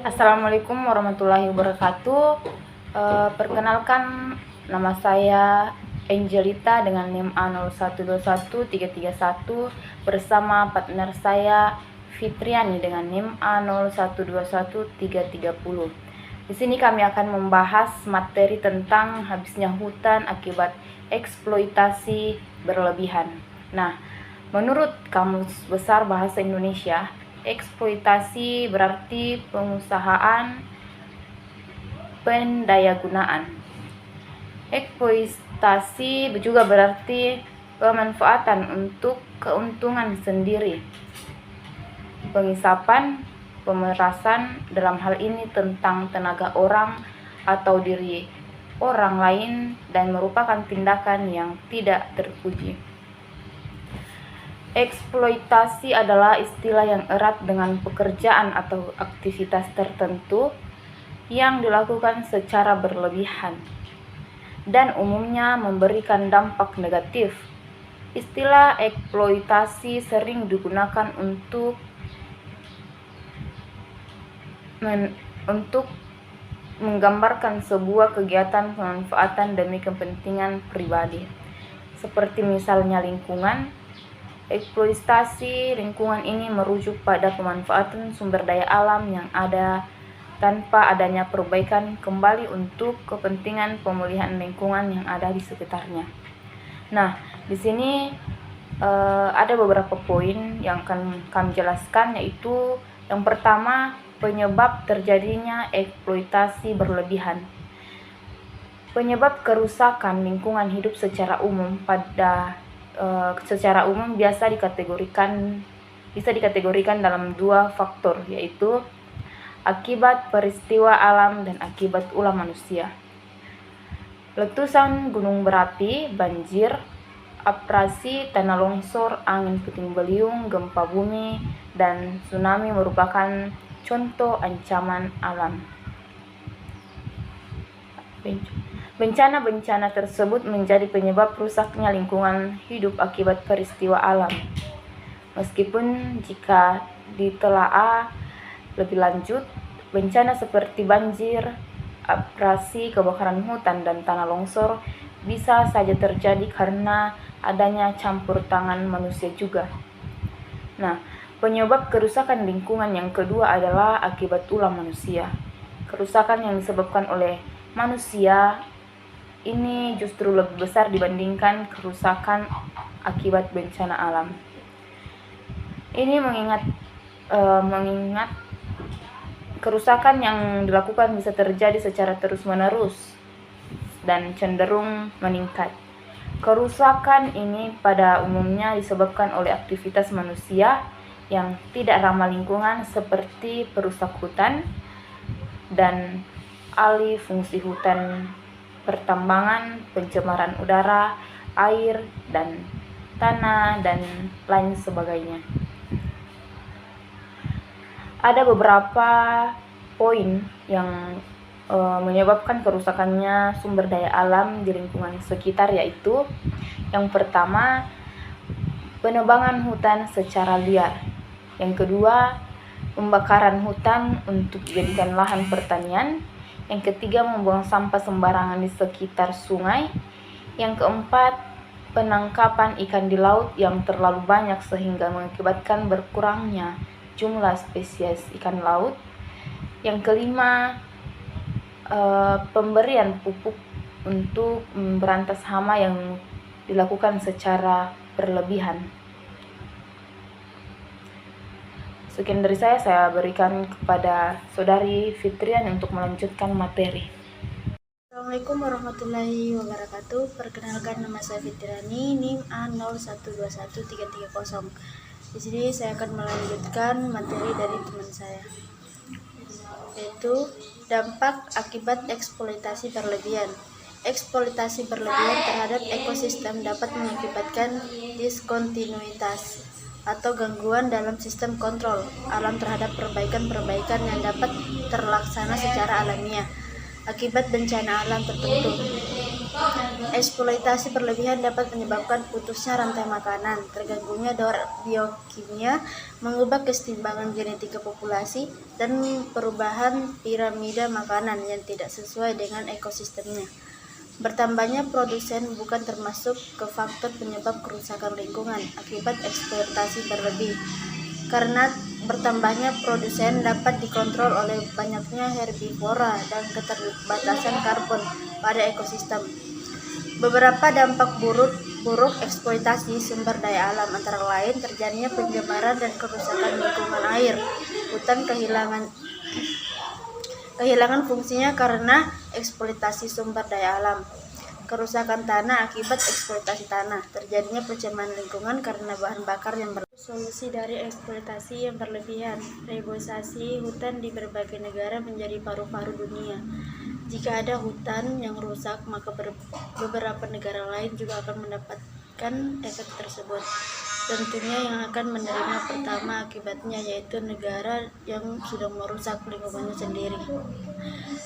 Assalamualaikum warahmatullahi wabarakatuh. Perkenalkan, nama saya Angelita dengan NIM A0121331 bersama partner saya Fitriani dengan NIM A0121330. Di sini kami akan membahas materi tentang habisnya hutan akibat eksploitasi berlebihan. Nah, menurut Kamus Besar Bahasa Indonesia, eksploitasi berarti pengusahaan pendayagunaan. Eksploitasi juga berarti pemanfaatan untuk keuntungan sendiri. Pengisapan, pemerasan dalam hal ini tentang tenaga orang atau diri orang lain dan merupakan tindakan yang tidak terpuji. Eksploitasi adalah istilah yang erat dengan pekerjaan atau aktivitas tertentu yang dilakukan secara berlebihan dan umumnya memberikan dampak negatif. Istilah eksploitasi sering digunakan untuk menggambarkan sebuah kegiatan pemanfaatan demi kepentingan pribadi, seperti misalnya lingkungan. Eksploitasi lingkungan ini merujuk pada pemanfaatan sumber daya alam yang ada tanpa adanya perbaikan kembali untuk kepentingan pemulihan lingkungan yang ada di sekitarnya. Nah, di sini ada beberapa poin yang akan kami jelaskan, yaitu yang pertama, penyebab terjadinya eksploitasi berlebihan. Penyebab kerusakan lingkungan hidup secara umum biasa dikategorikan dalam dua faktor, yaitu akibat peristiwa alam dan akibat ulah manusia. Letusan gunung berapi, banjir, abrasi, tanah longsor, angin puting beliung, gempa bumi, dan tsunami merupakan contoh ancaman alam. Bencana-bencana tersebut menjadi penyebab rusaknya lingkungan hidup akibat peristiwa alam. Meskipun jika ditelaah lebih lanjut, bencana seperti banjir, abrasi, kebakaran hutan, dan tanah longsor bisa saja terjadi karena adanya campur tangan manusia juga. Nah, penyebab kerusakan lingkungan yang kedua adalah akibat ulah manusia. Kerusakan yang disebabkan oleh manusia ini justru lebih besar dibandingkan kerusakan akibat bencana alam. Ini mengingat kerusakan yang dilakukan bisa terjadi secara terus-menerus dan cenderung meningkat. Kerusakan ini pada umumnya disebabkan oleh aktivitas manusia yang tidak ramah lingkungan seperti perusak hutan dan alih fungsi hutan, pertambangan, pencemaran udara, air, dan tanah, dan lain sebagainya. Ada beberapa poin yang menyebabkan kerusakannya sumber daya alam di lingkungan sekitar, yaitu yang pertama, penebangan hutan secara liar. Yang kedua, pembakaran hutan untuk dijadikan lahan pertanian. Yang ketiga, membuang sampah sembarangan di sekitar sungai. Yang keempat, penangkapan ikan di laut yang terlalu banyak sehingga mengakibatkan berkurangnya jumlah spesies ikan laut. Yang kelima, pemberian pupuk untuk memberantas hama yang dilakukan secara berlebihan. Sekian dari saya berikan kepada Saudari Fitrian untuk melanjutkan materi. Assalamualaikum warahmatullahi wabarakatuh. Perkenalkan, nama saya Fitriani, NIM A0121330. Di sini saya akan melanjutkan materi dari teman saya, yaitu dampak akibat eksploitasi berlebihan. Eksploitasi berlebihan terhadap ekosistem dapat mengakibatkan diskontinuitas atau gangguan dalam sistem kontrol alam terhadap perbaikan-perbaikan yang dapat terlaksana secara alamiah akibat bencana alam tertentu. Eksploitasi berlebihan dapat menyebabkan putusnya rantai makanan, terganggunya biokimia, mengubah keseimbangan genetika populasi, dan perubahan piramida makanan yang tidak sesuai dengan ekosistemnya. Bertambahnya produsen bukan termasuk ke faktor penyebab kerusakan lingkungan akibat eksploitasi berlebih. Karena bertambahnya produsen dapat dikontrol oleh banyaknya herbivora dan keterbatasan karbon pada ekosistem. Beberapa dampak buruk eksploitasi sumber daya alam antara lain terjadinya pencemaran dan kerusakan lingkungan air. Hutan kehilangan fungsinya karena eksploitasi sumber daya alam. Kerusakan tanah akibat eksploitasi tanah. Terjadinya pencemaran lingkungan karena bahan bakar yang Solusi dari eksploitasi yang berlebihan. Reboisasi hutan di berbagai negara menjadi paru-paru dunia. Jika ada hutan yang rusak, maka beberapa negara lain juga akan mendapatkan efek tersebut. Tentunya yang akan menerima pertama akibatnya yaitu negara yang sudah merusak lingkungannya sendiri.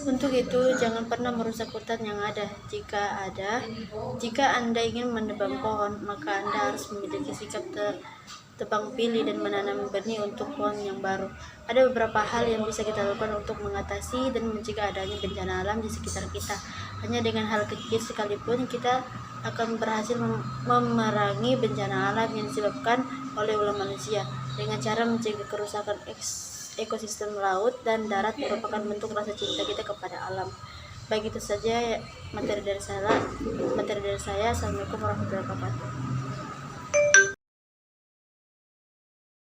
Untuk itu, jangan pernah merusak hutan yang ada. Jika Anda ingin menebang pohon, maka Anda harus memiliki sikap tebang pilih dan menanam benih untuk pohon yang baru. Ada beberapa hal yang bisa kita lakukan untuk mengatasi dan mencegah adanya bencana alam di sekitar kita. Hanya dengan hal kecil sekalipun kita akan berhasil memerangi bencana alam yang disebabkan oleh ulah manusia. Dengan cara mencegah kerusakan ekosistem laut dan darat merupakan bentuk rasa cinta kita kepada alam. Baik, itu saja materi dari saya. Assalamualaikum warahmatullahi wabarakatuh.